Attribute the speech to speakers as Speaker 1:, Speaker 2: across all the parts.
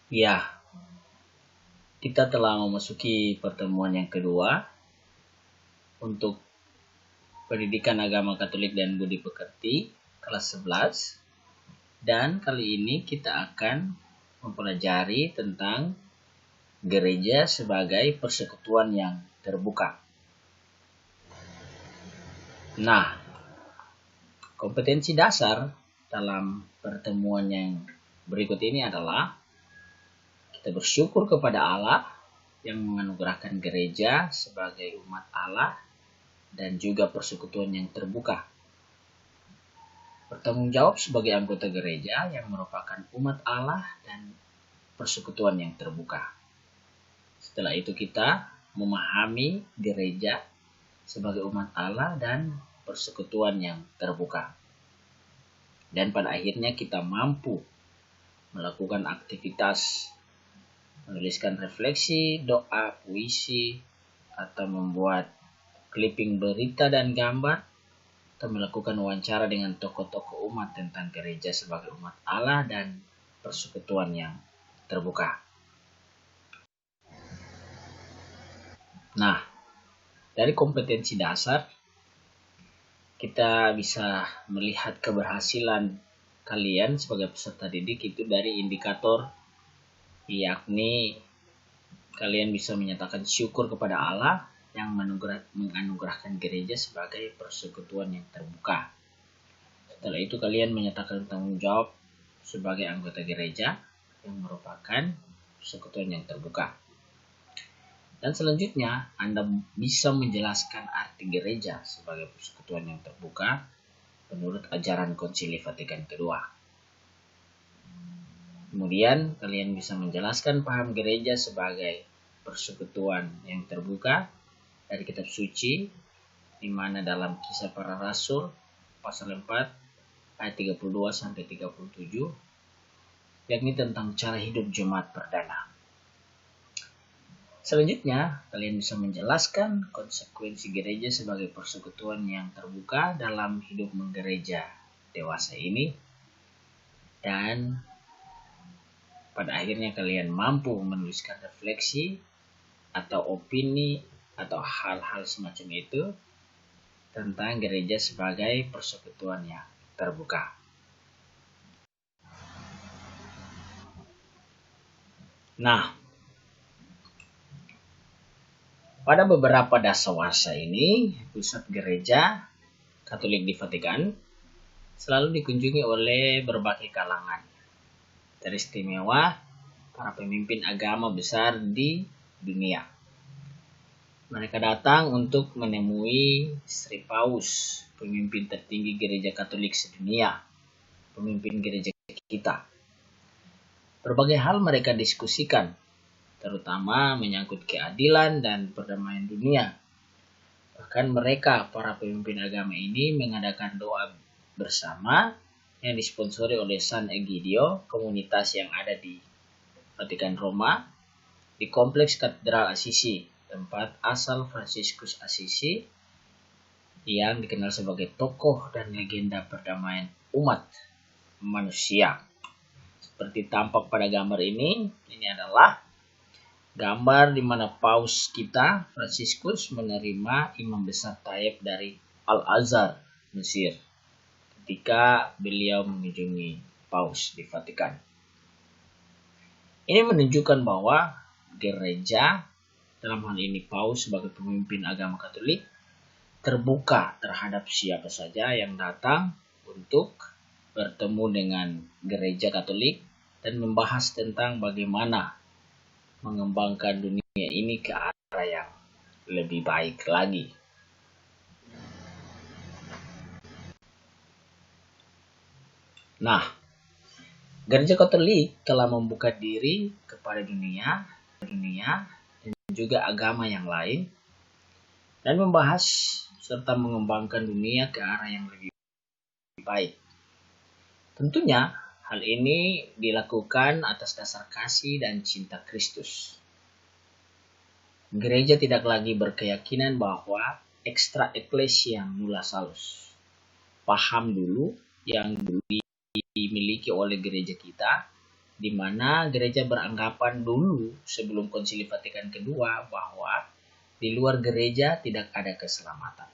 Speaker 1: Ya, kita telah memasuki pertemuan yang kedua untuk Pendidikan Agama Katolik dan Budi Pekerti kelas 11. Dan kali ini kita akan mempelajari tentang gereja sebagai persekutuan yang terbuka. Nah, kompetensi dasar dalam pertemuan yang berikut ini adalah kita bersyukur kepada Allah yang menganugerahkan gereja sebagai umat Allah dan juga persekutuan yang terbuka. Bertanggung jawab sebagai anggota gereja yang merupakan umat Allah dan persekutuan yang terbuka. Setelah itu kita memahami gereja sebagai umat Allah dan persekutuan yang terbuka. Dan pada akhirnya kita mampu melakukan aktivitas menuliskan refleksi, doa, puisi, atau membuat clipping berita dan gambar, atau melakukan wawancara dengan tokoh-tokoh umat tentang gereja sebagai umat Allah dan persekutuan yang terbuka. Nah, dari kompetensi dasar, kita bisa melihat keberhasilan kalian sebagai peserta didik itu dari indikator, yakni kalian bisa menyatakan syukur kepada Allah yang menganugerahkan gereja sebagai persekutuan yang terbuka. Setelah itu kalian menyatakan tanggung jawab sebagai anggota gereja yang merupakan persekutuan yang terbuka. Dan selanjutnya Anda bisa menjelaskan arti gereja sebagai persekutuan yang terbuka menurut ajaran Konsili Vatikan II. Kemudian kalian bisa menjelaskan paham gereja sebagai persekutuan yang terbuka dari kitab suci, di mana dalam Kisah Para Rasul pasal 4 ayat 32 sampai 37, yakni tentang cara hidup jemaat perdana. Selanjutnya, kalian bisa menjelaskan konsekuensi gereja sebagai persekutuan yang terbuka dalam hidup menggereja dewasa ini. Dan pada akhirnya kalian mampu menuliskan refleksi atau opini atau hal-hal semacam itu tentang gereja sebagai persekutuan yang terbuka. Nah, pada beberapa dasawarsa ini, pusat gereja Katolik di Vatikan selalu dikunjungi oleh berbagai kalangan, teristimewa para pemimpin agama besar di dunia. Mereka datang untuk menemui Sri Paus, pemimpin tertinggi gereja Katolik sedunia, pemimpin gereja kita. Berbagai hal mereka diskusikan, terutama menyangkut keadilan dan perdamaian dunia. Bahkan mereka, para pemimpin agama ini, mengadakan doa bersama yang disponsori oleh San Egidio, komunitas yang ada di Vatikan Roma, di kompleks Katedral Assisi, tempat asal Fransiskus Assisi, yang dikenal sebagai tokoh dan legenda perdamaian umat manusia. Seperti tampak pada gambar ini adalah gambar di mana Paus kita, Fransiskus, menerima Imam Besar Taib dari Al-Azhar, Mesir, ketika beliau mengunjungi Paus di Vatikan. Ini menunjukkan bahwa gereja, dalam hal ini Paus sebagai pemimpin agama Katolik, terbuka terhadap siapa saja yang datang untuk bertemu dengan gereja Katolik dan membahas tentang bagaimana mengembangkan dunia ini ke arah yang lebih baik lagi. Nah, gereja Katolik telah membuka diri kepada dunia dan juga agama yang lain, dan membahas serta mengembangkan dunia ke arah yang lebih baik. Tentunya hal ini dilakukan atas dasar kasih dan cinta Kristus. Gereja tidak lagi berkeyakinan bahwa extra ecclesia nulla salus. Paham dulu yang dulu dimiliki oleh gereja kita di mana gereja beranggapan dulu sebelum Konsili Vatikan kedua bahwa di luar gereja tidak ada keselamatan.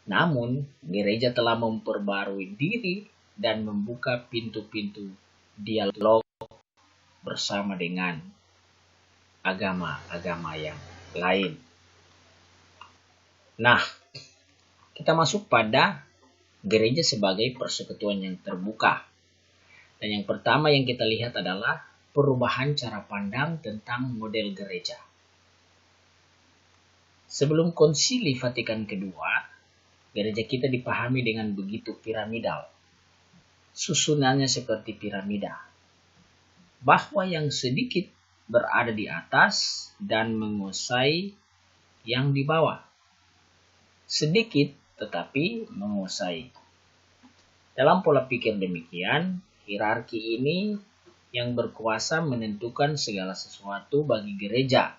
Speaker 1: Namun, gereja telah memperbarui diri dan membuka pintu-pintu dialog bersama dengan agama-agama yang lain. Nah, kita masuk pada gereja sebagai persekutuan yang terbuka. Dan yang pertama yang kita lihat adalah perubahan cara pandang tentang model gereja. Sebelum Konsili Vatikan kedua, gereja kita dipahami dengan begitu piramidal. Susunannya seperti piramida. Bahwa yang sedikit berada di atas dan menguasai yang di bawah. Sedikit tetapi menguasai. Dalam pola pikir demikian, hierarki ini yang berkuasa menentukan segala sesuatu bagi gereja.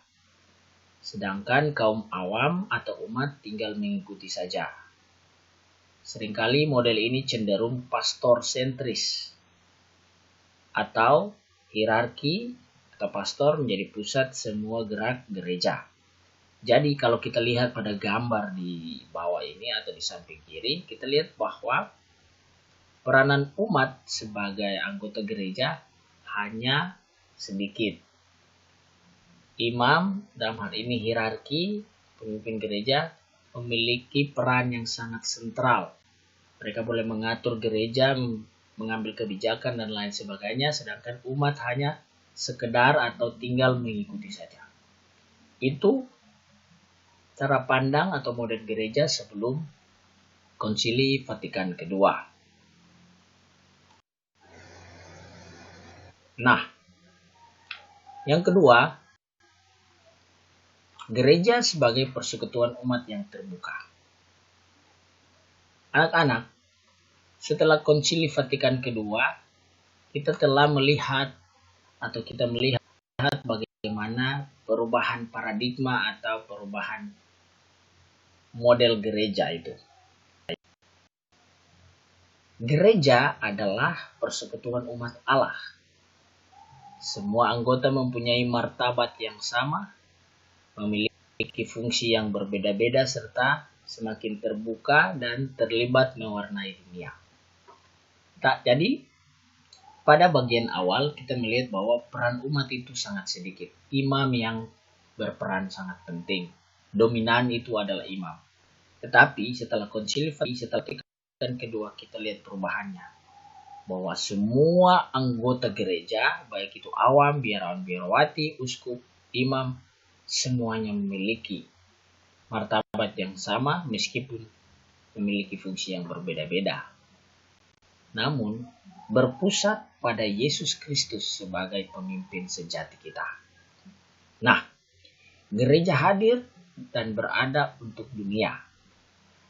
Speaker 1: Sedangkan kaum awam atau umat tinggal mengikuti saja. Seringkali model ini cenderung pastor sentris. Atau hierarki atau pastor menjadi pusat semua gerak gereja. Jadi kalau kita lihat pada gambar di bawah ini atau di samping kiri, kita lihat bahwa peranan umat sebagai anggota gereja hanya sedikit. Imam, dalam hal ini hierarki, pemimpin gereja, memiliki peran yang sangat sentral. Mereka boleh mengatur gereja, mengambil kebijakan dan lain sebagainya, sedangkan umat hanya sekedar atau tinggal mengikuti saja. Itu cara pandang atau model gereja sebelum Konsili Vatikan kedua. Nah, yang kedua, gereja sebagai persekutuan umat yang terbuka. Anak-anak, setelah Konsili Vatikan kedua, kita telah melihat bagaimana perubahan paradigma atau perubahan model gereja itu. Gereja adalah persekutuan umat Allah. Semua anggota mempunyai martabat yang sama, memiliki fungsi yang berbeda-beda serta semakin terbuka dan terlibat mewarnai dunia. Jadi, pada bagian awal kita melihat bahwa peran umat itu sangat sedikit. Imam yang berperan sangat penting. Dominan itu adalah imam. Tetapi setelah Konsili Vatikan kedua kita lihat perubahannya. Bahwa semua anggota gereja, baik itu awam, biarawan, biarawati, uskup, imam, semuanya memiliki martabat yang sama meskipun memiliki fungsi yang berbeda-beda. Namun, berpusat pada Yesus Kristus sebagai pemimpin sejati kita. Nah, gereja hadir dan berada untuk dunia.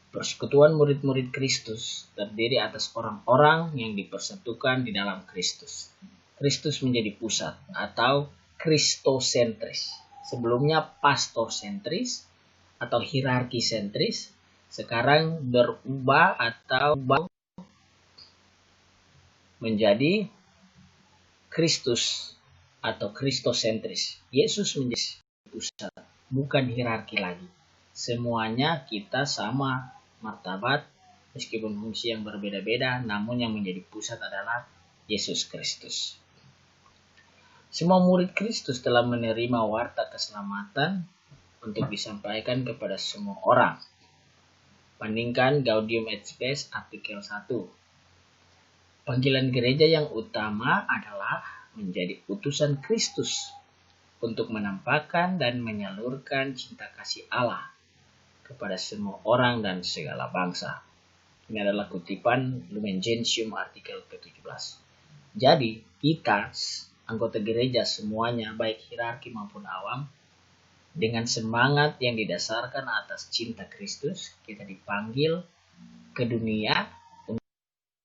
Speaker 1: Persekutuan murid-murid Kristus terdiri atas orang-orang yang dipersatukan di dalam Kristus. Kristus menjadi pusat atau kristosentris. Sebelumnya pastor sentris atau hierarki sentris, sekarang berubah atau menjadi Kristus atau kristosentris. Yesus menjadi pusat, bukan hierarki lagi. Semuanya kita sama martabat, meskipun fungsi yang berbeda-beda, namun yang menjadi pusat adalah Yesus Kristus. Semua murid Kristus telah menerima warta keselamatan untuk disampaikan kepada semua orang. Bandingkan Gaudium et Spes artikel 1. Panggilan gereja yang utama adalah menjadi utusan Kristus untuk menampakkan dan menyalurkan cinta kasih Allah kepada semua orang dan segala bangsa. Ini adalah kutipan Lumen Gentium artikel ke-17. Jadi, kita, anggota gereja semuanya, baik hierarki maupun awam, dengan semangat yang didasarkan atas cinta Kristus, kita dipanggil ke dunia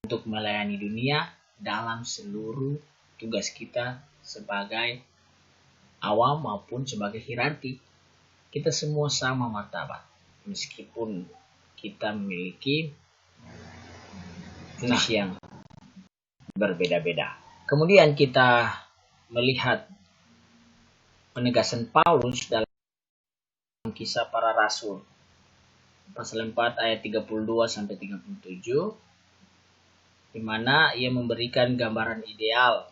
Speaker 1: untuk melayani dunia dalam seluruh tugas kita sebagai awam maupun sebagai hierarki. Kita semua sama martabat. Meskipun kita memiliki fungsi yang berbeda-beda. Kemudian kita melihat penegasan Paulus dalam Kisah Para Rasul pasal 4 ayat 32 sampai 37, di mana ia memberikan gambaran ideal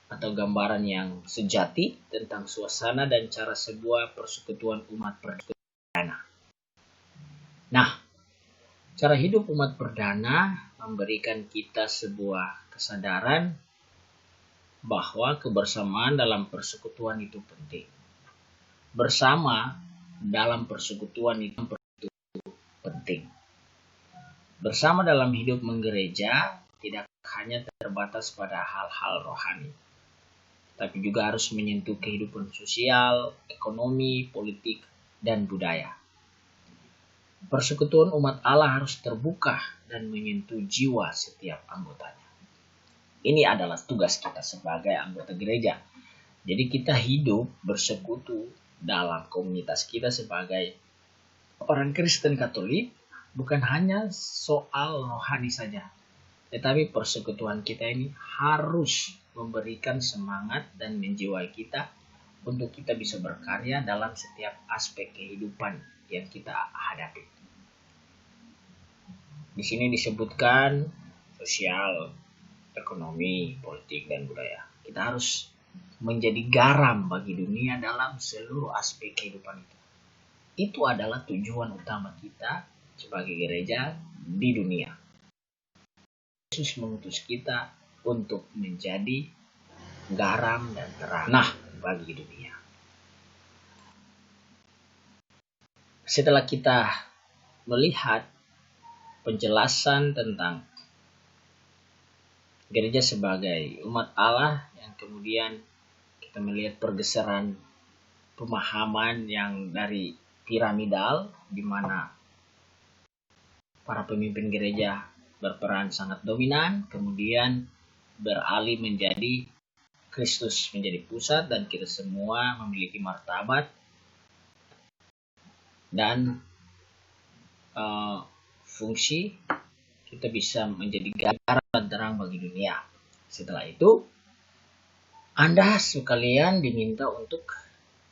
Speaker 1: atau gambaran yang sejati tentang suasana dan cara sebuah persekutuan umat perdana. Nah, cara hidup umat perdana memberikan kita sebuah kesadaran bahwa kebersamaan dalam persekutuan itu penting. Bersama dalam persekutuan itu penting. Bersama dalam hidup menggereja tidak hanya terbatas pada hal-hal rohani, tapi juga harus menyentuh kehidupan sosial, ekonomi, politik, dan budaya. Persekutuan umat Allah harus terbuka dan menyentuh jiwa setiap anggotanya. Ini adalah tugas kita sebagai anggota gereja. Jadi kita hidup bersekutu dalam komunitas kita sebagai orang Kristen Katolik, bukan hanya soal rohani saja, tetapi persekutuan kita ini harus memberikan semangat dan menjiwai kita untuk kita bisa berkarya dalam setiap aspek kehidupan yang kita hadapi. Di sini disebutkan sosial, ekonomi, politik, dan budaya. Kita harus menjadi garam bagi dunia dalam seluruh aspek kehidupan itu. Itu adalah tujuan utama kita sebagai gereja di dunia. Yesus mengutus kita untuk menjadi garam dan terang bagi dunia. Setelah kita melihat penjelasan tentang gereja sebagai umat Allah, yang kemudian kita melihat pergeseran pemahaman yang dari piramidal, di mana para pemimpin gereja berperan sangat dominan, kemudian beralih menjadi Kristus menjadi pusat dan kita semua memiliki martabat dan fungsi, kita bisa menjadi garam dan terang bagi dunia. Setelah itu, Anda sekalian diminta untuk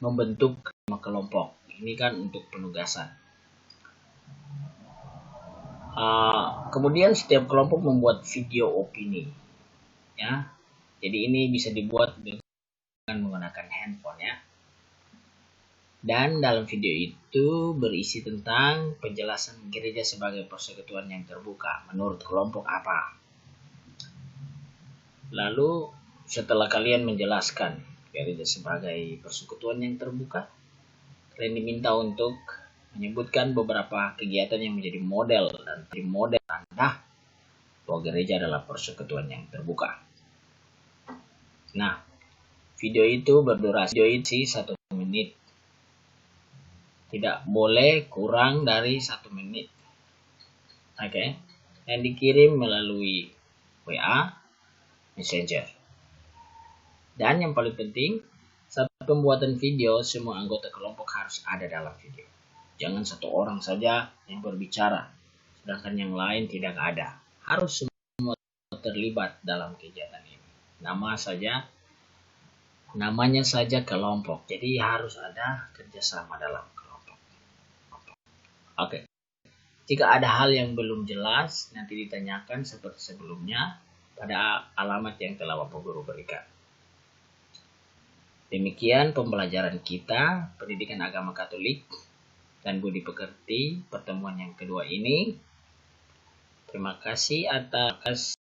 Speaker 1: membentuk kelompok. Ini kan untuk penugasan. Kemudian setiap kelompok membuat video opini, ya. Jadi ini bisa dibuat dengan menggunakan handphone, ya. Dan dalam video itu berisi tentang penjelasan gereja sebagai persekutuan yang terbuka menurut kelompok apa. Lalu setelah kalian menjelaskan gereja sebagai persekutuan yang terbuka, kalian diminta untuk menyebutkan beberapa kegiatan yang menjadi model dan model tanda bahwa gereja adalah persekutuan yang terbuka. Nah, video itu berdurasi 1 menit. Tidak boleh kurang dari 1 menit. Oke. Dan dikirim melalui WA, Messenger. Dan yang paling penting, saat pembuatan video, semua anggota kelompok harus ada dalam video. Jangan satu orang saja yang berbicara, sedangkan yang lain tidak ada. Harus semua terlibat dalam kegiatan ini. Namanya saja kelompok, jadi harus ada kerjasama dalam kelompok. Oke. Jika ada hal yang belum jelas, nanti ditanyakan seperti sebelumnya pada alamat yang telah Bapak Guru berikan. Demikian pembelajaran kita, pendidikan agama Katolik dan budi pekerti pertemuan yang kedua ini. Terima kasih atas